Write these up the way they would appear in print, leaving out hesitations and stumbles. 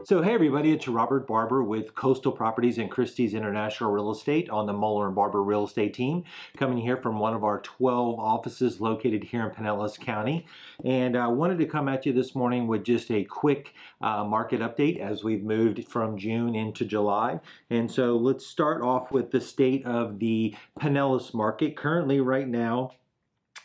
So hey everybody, it's Robert Barber with Coastal Properties and Christie's International Real Estate on the Moeller&Barber Real Estate team, coming here from one of our 12 offices located here in Pinellas County. And I wanted to come at you this morning with just a quick market update as we've moved from June into July. And so let's start off with the state of the Pinellas market. Currently right now,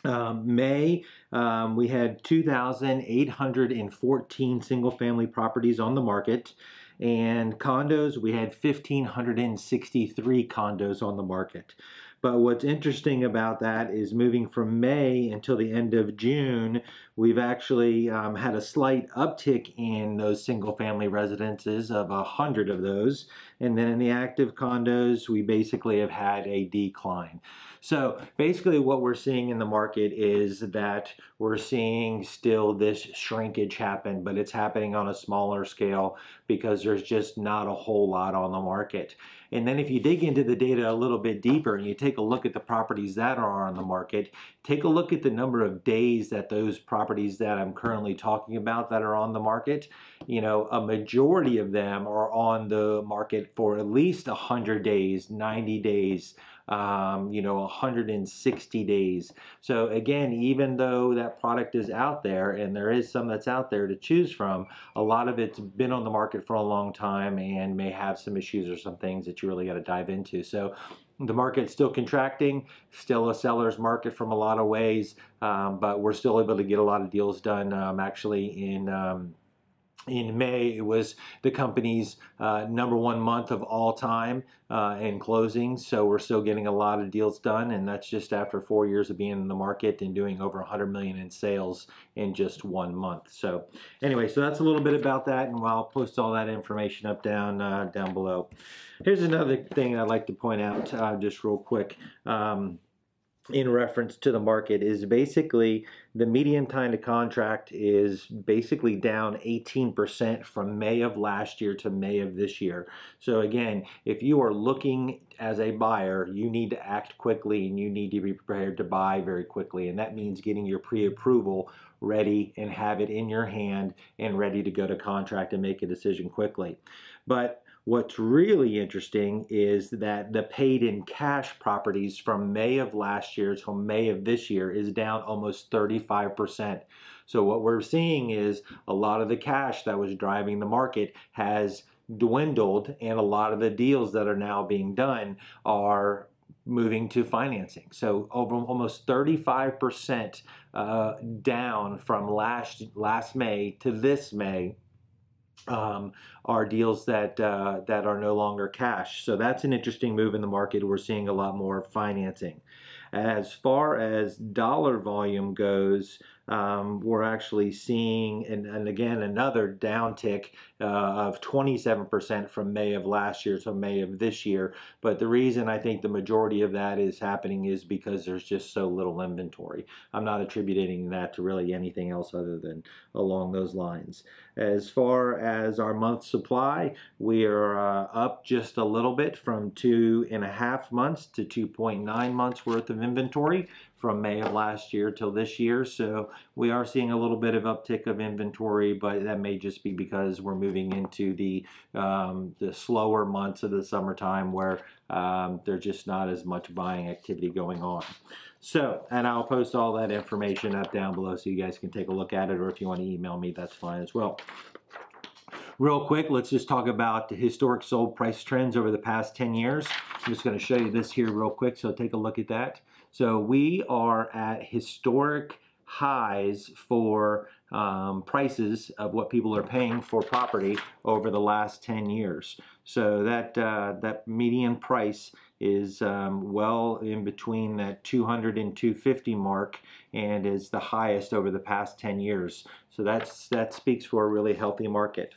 May, we had 2,814 single-family properties on the market, and condos, we had 1,563 condos on the market. But what's interesting about that is moving from May until the end of June, we've actually had a slight uptick in those single-family residences of 100 of those. And then in the active condos, we basically have had a decline. So basically what we're seeing in the market is that we're seeing still this shrinkage happen, but it's happening on a smaller scale because there's just not a whole lot on the market. And then if you dig into the data a little bit deeper and you take a look at the properties that are on the market, take a look at the number of days that those properties that I'm currently talking about that are on the market, you know, a majority of them are on the market for at least 100 days, 90 days, 160 days. So again, even though that product is out there and there is some that's out there to choose from, a lot of it's been on the market for a long time and may have some issues or some things that you really got to dive into. So the market's still contracting, still a seller's market from a lot of ways, but we're still able to get a lot of deals done. Actually in May, it was the company's #1 month of all time in closings. So we're still getting a lot of deals done, and that's just after 4 years of being in the market and doing over 100 million in sales in just 1 month. So anyway, so that's a little bit about that, and I'll post all that information up down below. Here's another thing I'd like to point out just real quick. In reference to the market is basically the median time to contract is basically down 18% from May of last year to May of this year. So again, if you are looking as a buyer, you need to act quickly and you need to be prepared to buy very quickly. And that means getting your pre-approval ready and have it in your hand and ready to go to contract and make a decision quickly. But what's really interesting is that the paid in cash properties from May of last year till May of this year is down almost 35%. So what we're seeing is a lot of the cash that was driving the market has dwindled, and a lot of the deals that are now being done are moving to financing. So over almost 35% down from last May to this May are deals that are no longer cash. So that's an interesting move in the market. We're seeing a lot more financing. As far as dollar volume goes, we're actually seeing, and again, another downtick of 27% from May of last year to May of this year. But the reason I think the majority of that is happening is because there's just so little inventory. I'm not attributing that to really anything else other than along those lines. As far as our month supply, we are up just a little bit from 2.5 months to 2.9 months worth of inventory from May of last year till this year. So we are seeing a little bit of uptick of inventory, but that may just be because we're moving into the slower months of the summertime where there's just not as much buying activity going on. So, and I'll post all that information up down below so you guys can take a look at it, or if you want to email me, that's fine as well. Real quick, let's just talk about the historic sold price trends over the past 10 years. I'm just going to show you this here real quick, so take a look at that. So we are at historic highs for prices of what people are paying for property over the last 10 years. So that median price is well in between that 200 and 250 mark, and is the highest over the past 10 years. So that speaks for a really healthy market.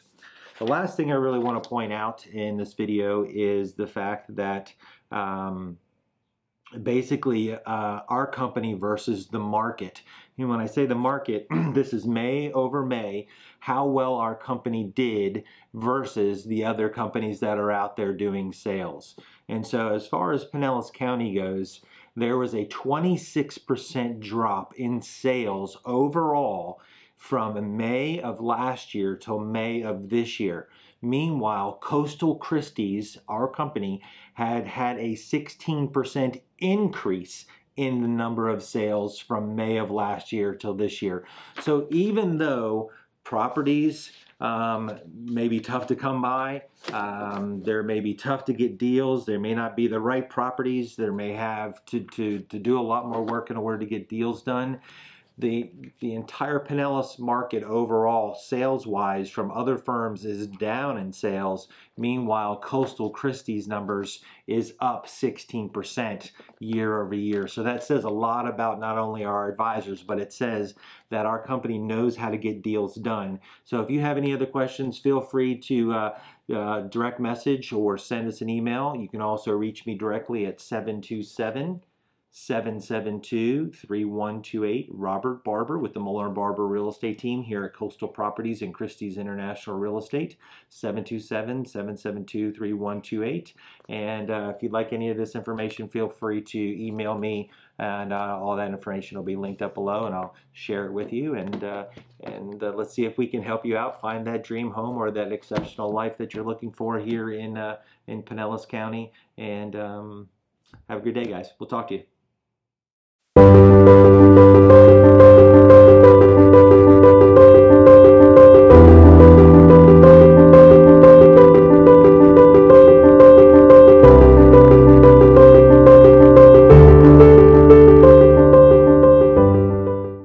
The last thing I really want to point out in this video is the fact that basically our company versus the market. And when I say the market, this is May over May, how well our company did versus the other companies that are out there doing sales. And so as far as Pinellas County goes, there was a 26% drop in sales overall from May of last year till May of this year. Meanwhile, Coastal Christie's, our company, had had a 16% increase in the number of sales from May of last year till this year. So even though properties may be tough to come by, there may be tough to get deals, there may not be the right properties, there may have to do a lot more work in order to get deals done. The entire Pinellas market overall, sales-wise, from other firms is down in sales. Meanwhile, Coastal Christie's numbers is up 16% year over year. So that says a lot about not only our advisors, but it says that our company knows how to get deals done. So if you have any other questions, feel free to direct message or send us an email. You can also reach me directly at 727-772-3128. Robert Barber with the Moeller&Barber Real Estate Team here at Coastal Properties and Christie's International Real Estate, 727-772-3128. And if you'd like any of this information, feel free to email me, and all that information will be linked up below, and I'll share it with you. And let's see if we can help you out, find that dream home or that exceptional life that you're looking for here in Pinellas County. And have a good day, guys. We'll talk to you.